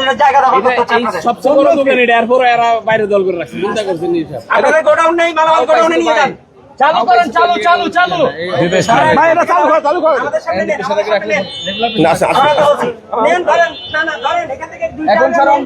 দলিলের জায়গা দখল করতে হচ্ছে আপনাদের। সবচেয়ে বড় দোকান এটা, এরপর এরা বাইরে দল করে রাখছে, চিন্তা করছেন নি সব। আপনাদের গোডাউন নেই, মালামাল গোডাউনে নিয়ে যান। চালু করেন, চালু। ভাই এটা চালু করেন আমাদের সামনে নেন, আমাদের সামনে নেন। না আসে আমরা তো বলছি, নেন, ধরেন, না, ধরেন, এখান থেকে দুইটা এখন সরান।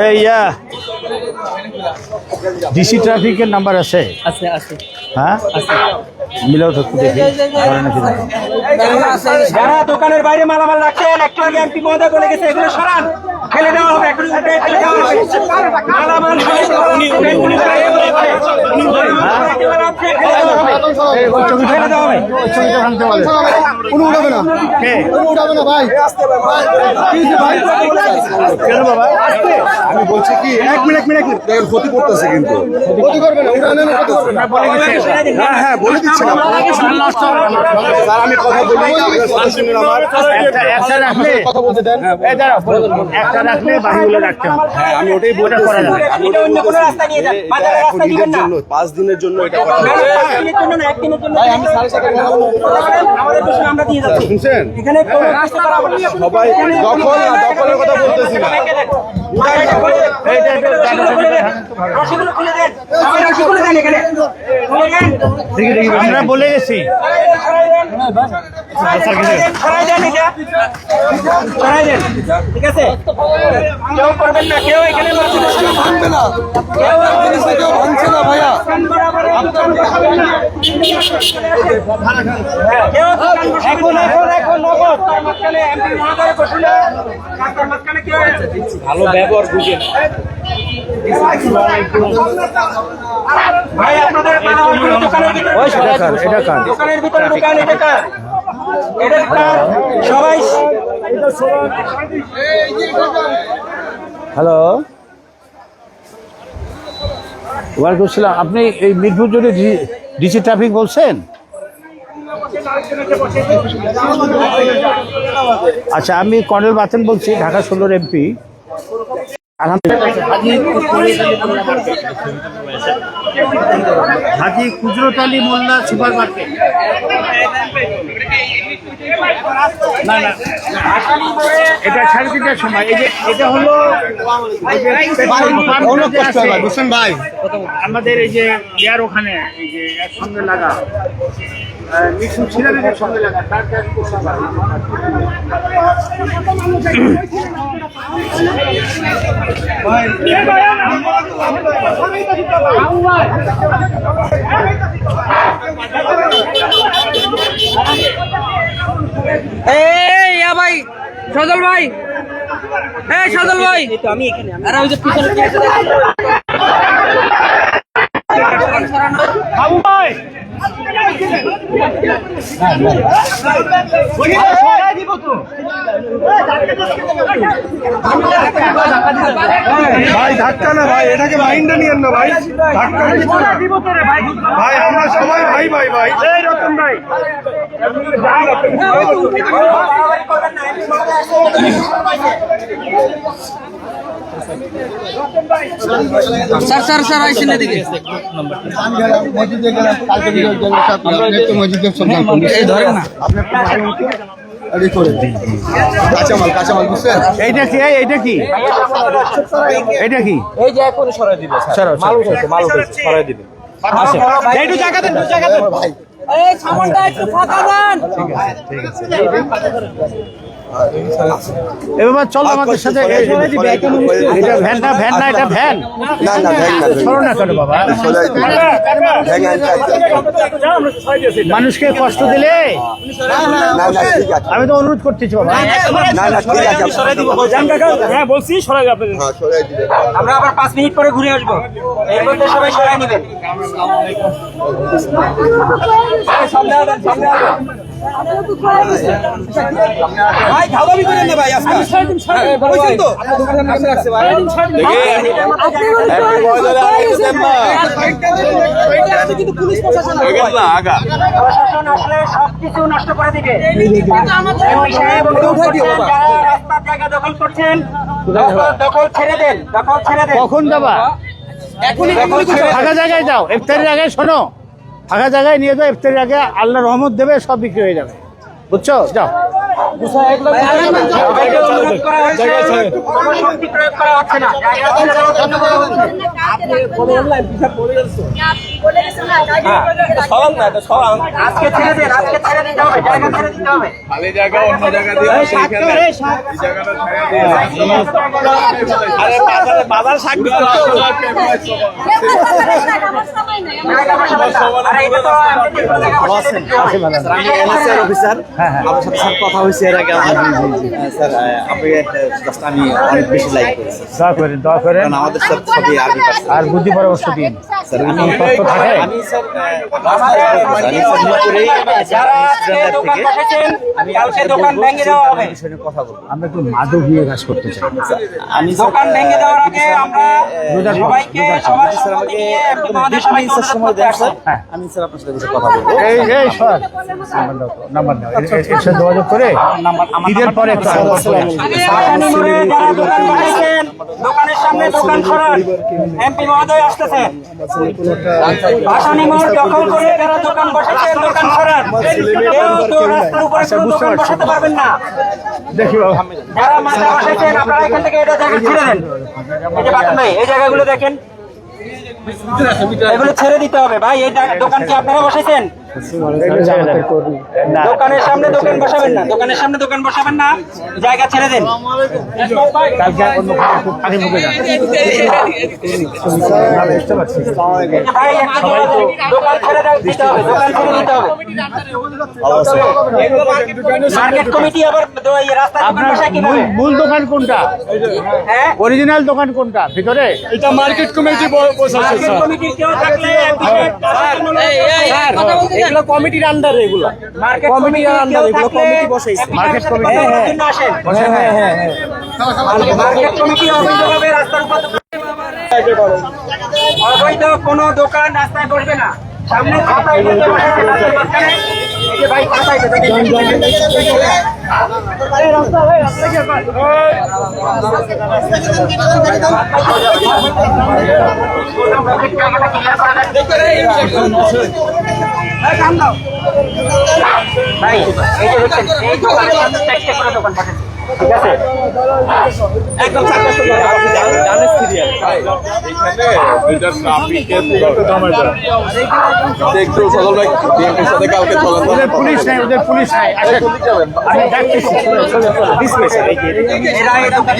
এই ডিসি ট্রাফিকের নাম্বার আছে আছে হ্যাঁ মিলাও তো একটু দেখি ধরে নাকি দেখো। যারা দোকানের বাইরে মালামাল রাখছেন, একটু আগে এমপি মহোদয় বলে গেছে, এগুলো সরান, ফেলে দেওয়া হবে, একটু উঠে ফেলে দেওয়া হবে। মালামাল সরান, উনি বাইরে বলে গেছে। একেবারে আপনি ফেলে দেওয়া হবে। ফেলে দেওয়া হবে। ছবিটা ভাঙতে বলে কোনো উঠাবে না, কে কোনো উঠাবে না ভাই। কেন বাবা আমি বলছি কি, এক মিনিট দেখেন ক্ষতি করতেছে, কিন্তু ক্ষতি করবে না, উঠানে না, ক্ষতি করবে না। বলে গেছে হ্যাঁ বলে দিচ্ছি না স্যার, আমি কথা বলি, শুনুন আমার একটা রাখলে কথা বলতে দেন। এই দাঁড়াও একটা রাখলে বাকিগুলো রাখতে হবে হ্যাঁ আমি ওটাই বলতে করা যাবে। এটা অন্য কোনো রাস্তা নিয়ে যান, বাজারের রাস্তা দিবেন না। 5 দিনের জন্য এটা করা না, 5 দিনের জন্য না, 1 দিনের জন্য। আমাদের প্রশ্ন আমরা দিয়ে যাচ্ছি। শুনছেন? এখানে কোনো রাস্তা করা হবে না। সবাই দখলের কথা বলতেছি না। রশিগুলো খুলে দেন, আমার রশিগুলো দেন, এখানে খুলে দেন। দেখি আমরা বলে গেছি সরাই দেন এটা। সরাই দেন, ঠিক আছে? কেউ করবেন না, কেউ এখানে ভাঙবে না, কেউ ভাঙছে না ভাইয়া। ভালো ব্যবহার বুঝেন। ভাই আপনাদের দোকানের ভিতরে এটা কার দোকানের ভিতরে দোকান, এটা কার? এটা কার? সবাই হ্যালো ওয়ালাইকুম আসসালাম। আপনি এই মিরপুর জোরে ডিসি ট্রাফিক বলছেন? আচ্ছা আমি কর্নেল বাতেন বলছি, ঢাকা 16 এমপি। হাজি কুদরত আলী মোল্লা সুপার মার্কেট। না এটা 3:30টার সময়। এই যে এটা হলো বুঝছেন ভাই, আমাদের এই যে ইয়ার ওখানে এই যে একসঙ্গে লাগা মিঠু ছিলেন সঙ্গে লাগা তার কাজ করতে পারে। এই ভাই সজল ভাই, এই সজল ভাই, আমি এখানে আর ওই যে পিছনে কি আছে বাবু ভাই ভাই ধাক্কা না ভাই, এটাকে মাইন্ডে নিয়েন না ভাই, ধাক্কা ভাই, আমরা সবাই ভাই ভাই ভাই। এই রতন ভাই স্যার আইসেন এদিকে। এই ধরেন না, কাঁচামাল বুঝছেন? এইটা কি এইটা কি এটা কি এই যে এখন সরাই দিবে স্যার, মাল উঠেছে সরাই দিবে। একটু জায়গা দেন, জায়গা দেন। এই সামনটা একটু ফাঁকা দেন। এবার চল আমাদের সাথে। এটা ভ্যান না এটা ভ্যান সরো না কেন বাবা, মানুষকে কষ্ট দিলে আমি তো অনুরোধ করতেছি বাবা। হ্যাঁ বলছি সরাই যাবে। আমরা আবার 5 মিনিট পরে ঘুরে আসবো, এর মধ্যে সবাই সরাই নেবেন। ভাই ধাওয়াবি করেন না ভাই, আজকে বুঝছেন তো? প্রশাসন আসলে সবকিছু নষ্ট করে দিবে। যারা রাস্তার জায়গা দখল করছেন, দখল ছেড়ে দেন, দখল ছেড়ে দেন। কখন যাবা? ফাঁকা জায়গায় যাও, ইফতারের আগে শোনো, ফাঁকা জায়গায় নিয়ে যাও, ইফতারের আগে আল্লাহ রহমত দেবে, সব বিক্রি হয়ে যাবে, বুঝছো? যাও। সবাইকে অনুরোধ করা হচ্ছে, কোনো শক্তি প্রয়োগ করা হচ্ছে না। জায়গা ছেড়ে দেওয়ার জন্য বলা হচ্ছে। আজকে ছেড়ে দেন, আজকে ছেড়ে দিতে হবে, জায়গা ছেড়ে দিতে হবে। খালি জায়গা অন্য জায়গা দিয়ে সেইখানে এই জায়গাটা ছেড়ে দিয়ে আরে বাজার শাক দিতে জায়গা বসাবেন না। আরে এটা তো আপনি জায়গা বসিয়ে দিতে হবে। অফিসার আমার সাথে স্যার কথা হয়েছে এর আগে স্যার আমি অনেক বেশি লাইক করেছি দয়া করেন কারণ আমাদের সব ছবি আরবি ভাষা আর বুদ্ধি পরামর্শ দিন। স্যার আমি স্যার যারা আজকে দোকান বসেছেন, কালকে দোকান ভেঙে দেওয়া হবে। কথা বলবো আমরা একটু মাদকীয় কাজ করতে চাই। আমি দোকান ভেঙে দেওয়ার আগে আমরা সবাইকে সবার স্যার সম্মতি আমাকে নিয়ে একটু আমাদের 20 সবাইকে মিনিট সময় দেন স্যার হ্যাঁ। আমি স্যার আপনার সাথে কথা বলবো এই সর নাম্বার দাও, এর সাথে যোগাযোগ করে ঈদের পরে একটা বাসানি মোড়ে যারা দোকান বসেছেন, দোকানের সামনে দোকান সরান। এমপি মহোদয় আসতেছেন। বাসানি মোড় দখল করে যারা দোকান বসেছেন, দোকান সরান। কেউ তো রাস্তার উপরে কোনো দোকান বসাতে পারবেন না। দেখি বাবা। যারা মাথা বসেছেন, আপনারা এখান থেকে এটা জায়গা ছেড়ে দেন। এই যে বাটন নাই, এই জায়গাগুলো দেখেন, এগুলো ছেড়ে দিতে হবে। ভাই এই দোকান কি আপনারা বসেছেন? দোকানের সামনে দোকান বসাবেন না, দোকানের সামনে দোকান বসাবেন না, জায়গা ছেড়ে দেন। কালকে অন্য খুব পানি মুখে যান। বুঝতে পারছি। ভাই একটা দোকান ছেড়ে দিতে হবে, দোকান ছেড়ে দিতে হবে। মার্কেট কমিটি আবার এই রাস্তায় দোকান বসায় কিভাবে? মূল দোকান কোনটা? হ্যাঁ, অরিজিনাল দোকান কোনটা ভিতরে? এটা মার্কেট কমিটি মার্কেট কমিটির কেউ থাকলে এগুলো কমিটির আন্ডারে এগুলো মার্কেট কমিটির আন্ডারে এগুলো কমিটি বসাইছে। Market committee. আসেন। মার্কেট কমিটি অবৈধভাবে রাস্তার উপর অবৈধ কোনো দোকান রাস্তায় বসবে না। সামনে ছাতায় বসে বসেছে রাস্তার মাঝখানে। এই যে ভাই ছাতায় বসে দেখেন। ভাই এই যে দেখছেন, এই দোকানে 4টা করে দোকান বসেছে। ঠিক আছে, একদম জানেন সিরিয়াল এখানে দুইটা ট্রাফিকের একটু সদল ভাই বিএনপির সাথে কালকে চলেন ওদের পুলিশ নাই, ওদের পুলিশ নাই। আসেন, আমি ডাকতেছি। ডিসমিস এই যে এরা এই দোকান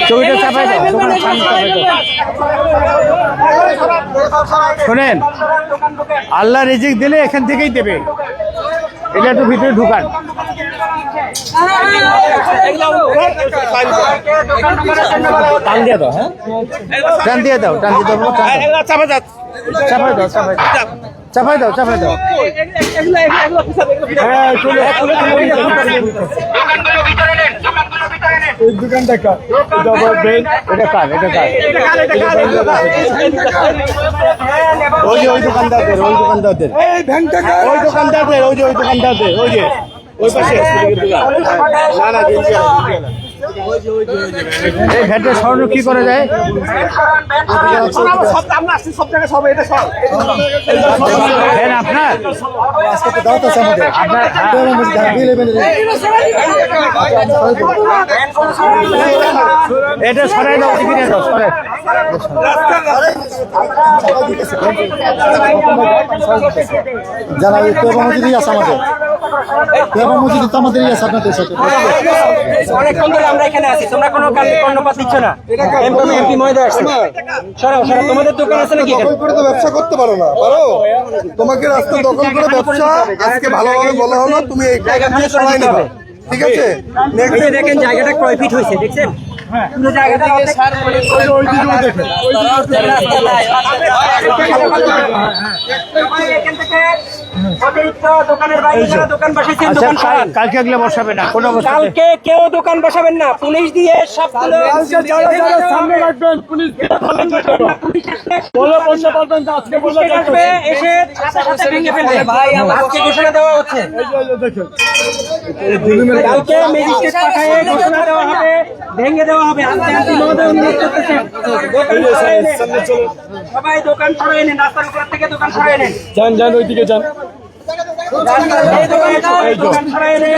ছবিটা চাপাই দাও, দোকানের সামনে চাপাই দাও। শোনেন, আল্লাহ রিজিক দিলে এখান থেকেই দেবে। এটা একটু ভিতরে ঢুকান। টান দিয়ে দাও, হ্যাঁ টান দিয়ে দাও, টান দিয়ে দাও, চাপাই দাও, চাপাই দাও, চাপাই দাও, চাপাই দাও, চাপাই দাও। হ্যাঁ, চলে এই দোকানটা কার? এটা কার? এটা কার? ওই যে ওই দোকানদারদের, ওই দোকানদারদের, ওই দোকানদারদের, ওই যে ওই দোকানদারদের, ওই যে ওই পাশে না না এই ভ্যাটের সরানো কি করা যায়? ভ্যান আপনার? আপনার এটা সরাই দাও, টিকিটে দাও, সরাই। যারা মজুরি আছে আমাদের মজুরি তো আমাদেরই আছে আপনাদের সাথে। অনেকক্ষণ ধরে আমরা এখানে আছি, তোমরা কোনো কর্ণপাত দিচ্ছ না। এমপি মহোদয় আসছে, সরাও সরাও। তোমাদের দোকান আছে নাকি এখানে? দখল করে তো ব্যবসা করতে পারো না, পারো? তোমাকে রাস্তা দখল করে ব্যবসা আজকে ভালোভাবে বলা হলো, তুমি এই জায়গা থেকে সরাই নিবে, ঠিক আছে? এই যে দেখেন জায়গাটা কয় ফিট হয়েছে, দেখছেন? পুরো জায়গাটা এখান থেকে অতিরিক্ত দোকানের বাইরে যারা দোকান বসাইছেন, দোকান সরান। কালকে এগুলো বসাবে না কোনো অবস্থা। কালকে কেউ দোকান বসাবেন না, পুলিশ দিয়ে সবগুলো সামনে রাখবেন, পুলিশ আসবে, এসে সাথে সাথে ভেঙে ফেলবে। আজকে ঘোষণা দেওয়া হচ্ছে, কালকে ম্যাজিস্ট্রেট পাঠায় ঘোষণা দেওয়া হবে, ভেঙে দেওয়া দেওয়া হবে। আস্তে আস্তে মহোদয় অনুরোধ করতেছেন। দোকান সরাই নেন। সবাই দোকান সরাই নেন, রাস্তার উপর থেকে দোকান সরাই নেন। যান যান ওইদিকে যান। এই দোকান সরাই নেন।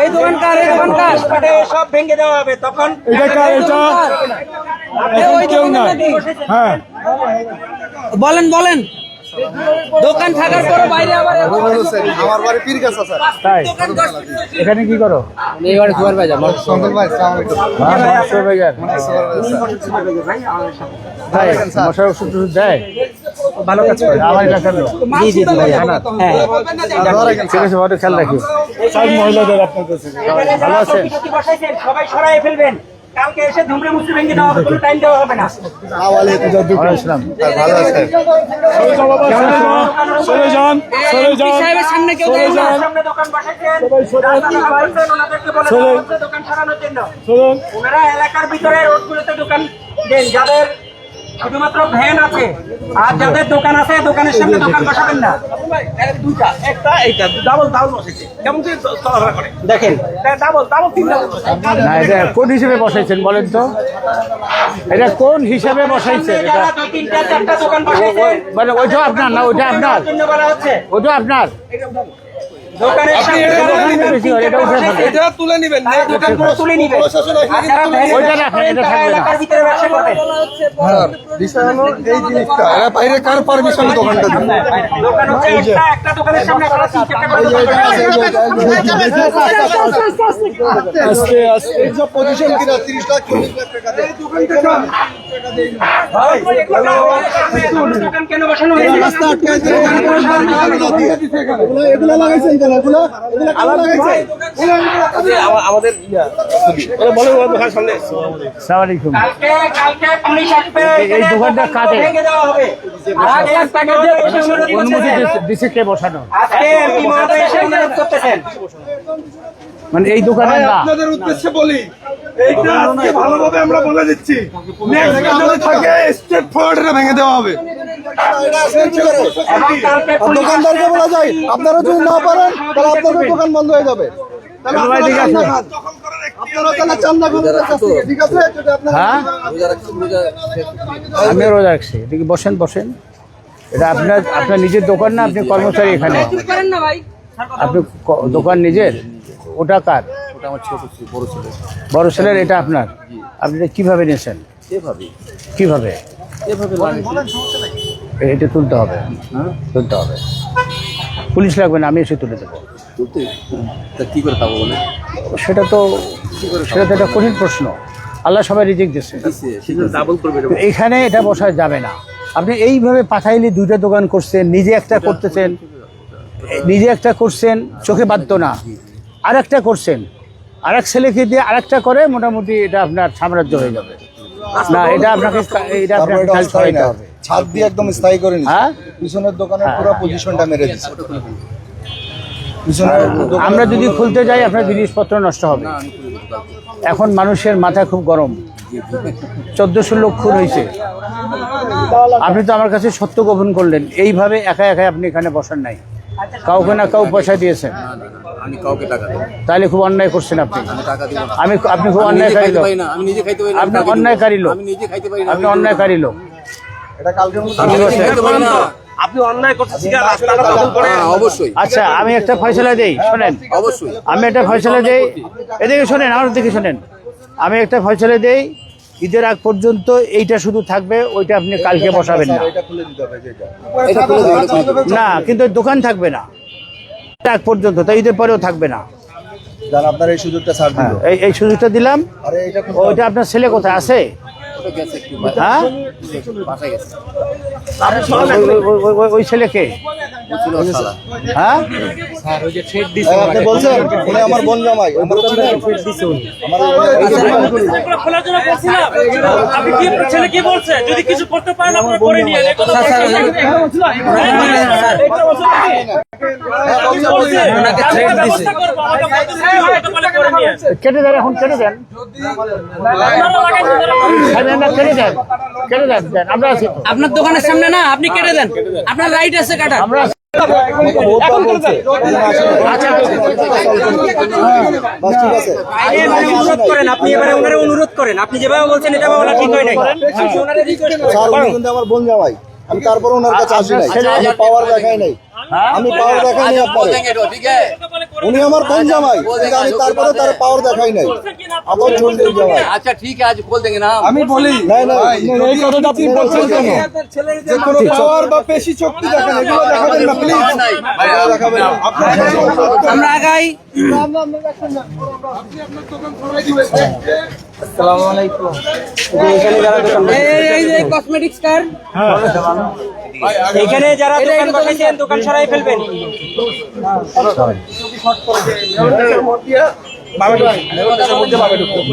এই দোকান কার? এই দোকান কার? রাস্তাতে সব ভেঙে দেওয়া হবে, তখন এটা কার? এটা ওই কেউ না। দোকানটা কি? হ্যাঁ বলেন বলেন, দোকান থাকার পরও বাইরে আবার আমার বাড়ি পীর গাছা স্যার। তাই এখানে কি করো? এইবার সুপারভাইজার সন্তল ভাই আসসালামু আলাইকুম। সুপারভাইজার। তাই মশার ওষুধ টষুধ দেয়? ভালো কাজ করে। আমার এলাকার লোক। জি জি জি ভাইয়া। হ্যাঁ ঠিক আছে, ভালো খেয়াল রাখি। সব মহিলাদের আপনার কাছে ভালো আছে? বসাইছেন সবাই সরাই ফেলবেন। কালকে এসে ধুমরে মুসি ভেঙে দেওয়া হবে, কোনো টাইম দেওয়া হবে না। আসসালাম। ভালো আছেন? চলে যান, চলে এমপি যান, সাহেবের সামনে কেউ চলে যায় না। যান, সামনে দোকান বসাইছেন, রাস্তা বলছেন, ওনাদেরকে বলে দেওয়া হচ্ছে দোকান সরানোর জন্য। চলুন। ওনারা এলাকার ভিতরে রোডগুলোতে দোকান দেন, যাদের শুধুমাত্র ভ্যান আছে আর যাদের দোকান আছে দোকানের সামনে দোকান বসাবেন না। দুইটা, একটা এইটা ডাবল বসাইছে, কেমন করে চলাফেরা করে দেখেন, ডাবল তিন ডাবল। না, এটা কোন হিসেবে বসাইছেন বলেন তো? এটা কোন হিসাবে বসাইছেন? এটা যারা দুই তিনটা চারটা দোকান বসাইছেন মানে ওইটা আপনার না, ওইটা আপনার, জন্য বলা হচ্ছে ওইটা আপনার। দোকানের সামনে দোকানে বেশি হয়, এটা উঠে ফেলবেন। তারা দোকানগুলো তুলে নিবেন। আর যারা ভ্যানে ওইটা রাখেন, এটা তারা থাকবে না। এলাকার ভিতরে ব্যবসা করবেন। বিষয় হলো এই জিনিসটা, এরা বাইরে কার পারমিশন দোকানটা দিবে? দোকান হচ্ছে একটা দোকানের সামনে আপনারা তিন চারটা করে দোকান বসাবেন। আস্তে আস্তে এই সব পজিশন কিনা 30 লাখ 40 লাখ টাকা দিয়ে। দোকান কেন বসানো হয়েছে? রাস্তা আটকায় দিয়ে এগুলো লাগাইছেন কেন? এগুলো লাগাইছেন? আসসালামু আলাইকুম। কালকে পুলিশ আসবে, এই দোকানটা কাদের? ভেঙে দেওয়া হবে। 1 লাখ টাকা দিয়ে বসে অনুরোধ অনুমতি করতেছেন। দিছে কে বসানো? আজকে এমপি মহোদয় এসে অনুরোধ করতেছেন। মানে এই দোকানের না? আপনাদের উদ্দেশ্যে বলি, এইটা আজকে ভালোভাবে আমরা বলে দিচ্ছি, নেক্সট যদি থাকে স্টেট ফরওয়ার্ড এটা ভেঙে দেওয়া হবে। এবং কালকে আর পুলিশ দোকানদারকে বলা যায় আপনারা যদি না পারেন তাহলে আপনাদের দোকান বন্ধ হয়ে যাবে। তাহলে সবাই ঠিক আছে? আপনারা তাহলে চান্দা করবেন কাছ থেকে, ঠিক আছে? যদি আপনারা হ্যাঁ, আমি রোজা রাখছি। এদিকে বসেন বসেন। এটা আপনার আপনার নিজের দোকান না? আপনি কর্মচারী এখানে? করেন না ভাই। আপনি দোকান নিজের? ওটা কার? বড় ছেলের। এটা আপনার? আপনি এটা কিভাবে নিয়েছেন? কিভাবে? এটা তুলতে হবে, তুলতে হবে। পুলিশ লাগবে না, আমি এসে তুলে দেবো। সেটা তো একটা কঠিন প্রশ্ন। আল্লাহ সবাই রিজিক দিচ্ছে। তো এখানে এটা বসা যাবে না। আপনি এইভাবে পাঠাইলে দুইটা দোকান করছেন, নিজে একটা করতেছেন, নিজে একটা করছেন, চোখে বাধ্য না, আর একটা করছেন, আর এক ছেলেকে দিয়ে আরেকটা করে, মোটামুটি এটা আপনার সাম্রাজ্য হয়ে যাবে। না, এটা আপনাকে তারপর এটা খেয়াল অস্থায়ী করাইতে না, হবে। ছাদ দিয়ে একদম স্থায়ী করে নিচ্ছে। হ্যাঁ? পিছনের দোকানের পুরো পজিশনটা মেরে দিচ্ছে। পিছনের দোকানের আমরা যদি খুলতে যাই আপনার জিনিসপত্র নষ্ট হবে। এখন মানুষের মাথা খুব গরম। 1400 লোক খুন হয়েছে। আপনি তো আমার কাছে সত্য গোপন করলেন। এইভাবে একা একাই আপনি এখানে বসার নাই, কাউকে না কাউ পয়সা দিয়েছেন। আমি কাউকে টাকা দেব তাহলে খুব অন্যায় করছেন আপনি। টাকা দিব আপনি খুব অন্যায়কারী লোক। আমি নিজে খাইতে পারি না আপনি অন্যায়কারী লোক। আমি নিজে খাইতে পারি না আপনি অন্যায়কারী লোক। এটা কালকের মধ্যে আমি নিজে খাইতে পারি না আপনি অন্যায় করছেন, রাস্তাটা দখল করে। অবশ্যই আচ্ছা, আমি একটা ফয়সালা দেই, শোনেন। অবশ্যই আমি একটা ফয়সালা দেই, এদিকে শোনেন, আমার দিকে শোনেন। আমি একটা ফয়সালা দেই, ঈদের আগ পর্যন্ত এইটা শুধু থাকবে, ওইটা আপনি কালকে বসাবেন না। এটা খুলে দিতে হবে যেটা। এটা খুলে দিন না, কিন্তু দোকান থাকবে না ঈদের আগ পর্যন্ত, তাই ঈদের পরেও থাকবে না। যারা আপনার এই সুযোগটা ছাড় দিল। এই সুযোগটা দিলাম। আরে এটা খুব ওইটা আপনার ছেলে কোথায় আছে? গেছে একটু হ্যাঁ, বাসায় গেছে ওই ছেলেকে? ছিল সালা হ্যাঁ, আপনি বলছেন উনি আমার বোন জামাই, আমার ছেলে খোলার জন্য বলছিলাম, আপনি কি ছেলে কি বলছে? যদি কিছু করতে পারেন আপনারা করে নিয়ে কেটে দেন, এখন কেটে দেন, কেটে দেন, কেটে দেন, আমরা আছি তো। আপনার দোকানের সামনে না, আপনি কেটে দেন, আপনার রাইট আছে কাটা। আমরা বহুতবার বলছে বাস ঠিক আছে অনুরোধ করেন, আপনি এবারে ওনারে অনুরোধ করেন, আপনি যেভাবে বলছেন এটা বলা ঠিক হয় নাই। ওনারে রিকোয়েস্ট করেন। স্যার উনি কিন্তু আমার বোন জামাই, আমি তারপর ওনার কাছে আসি নাই, আমি পাওয়ার দেখাই নাই, আমি পাওয়ার দেখাই নাই আপনার, উনি আমার বোন জামাই কিন্তু আমি তারপরে তার পাওয়ার দেখাই নাই, আমার বোন জামাই। अच्छा ठीक है आज बोल देंगे ना আমি বলি নাই না এই কথাটা আপনি বলছেন কেন যে কোনো পাওয়ার বা পেশি শক্তি দেখান, এগুলো দেখাবেন না প্লিজ, দেখাবেন না আপনার আমরা আগাই এই যে কসমেটিক্স কার এখানে যারা দোকান বসাইছেন দোকান সরাই ফেলবেন।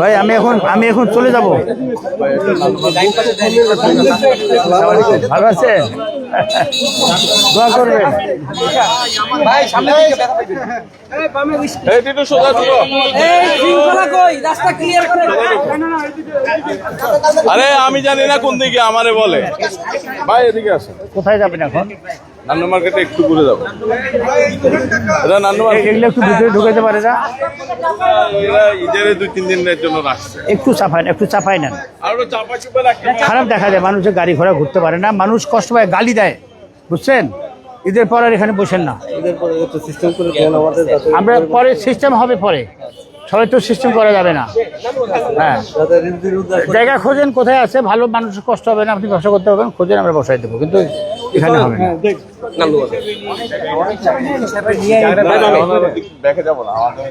ভাই আমি এখন চলে যাব। ভালো আছে, দোয়া করবেন। এই টিটু সোজা ছিল। এই শৃঙ্খলা কই রাস্তা ক্লিয়ার করে আরে আমি জানি না কোন দিকে, আমারে বলে ভাই এদিকে আসে। কোথায় যাবেন এখন? নান্নু মার্কেটে একটু ঘুরে যাবো। এটা নান্নু মার্কেট, এগুলো একটু ভিতরে ঢুকাইতে পারে না? এরা ঈদের 2-3 দিনের জন্য রাখছে। একটু চাপাই নেন, আর চাপা চুপে রাখতে খারাপ দেখা যায়, মানুষের গাড়ি ঘোড়া ঘুরতে পারে না, মানুষ কষ্ট পায়, গালি দেয়, বুঝছেন? ঈদের পর আর এখানে বসেন না, আমরা পরে সিস্টেম হবে, পরে সবাই তো সিস্টেম করা যাবে না। হ্যাঁ, জায়গা খোঁজেন কোথায় আছে, ভালো মানুষের কষ্ট হবে না, আপনি ব্যবসা করতে পারবেন, খোঁজেন, আমরা বসাই দেবো, কিন্তু এখানে হবে না। দেখে যাবো না আমাদের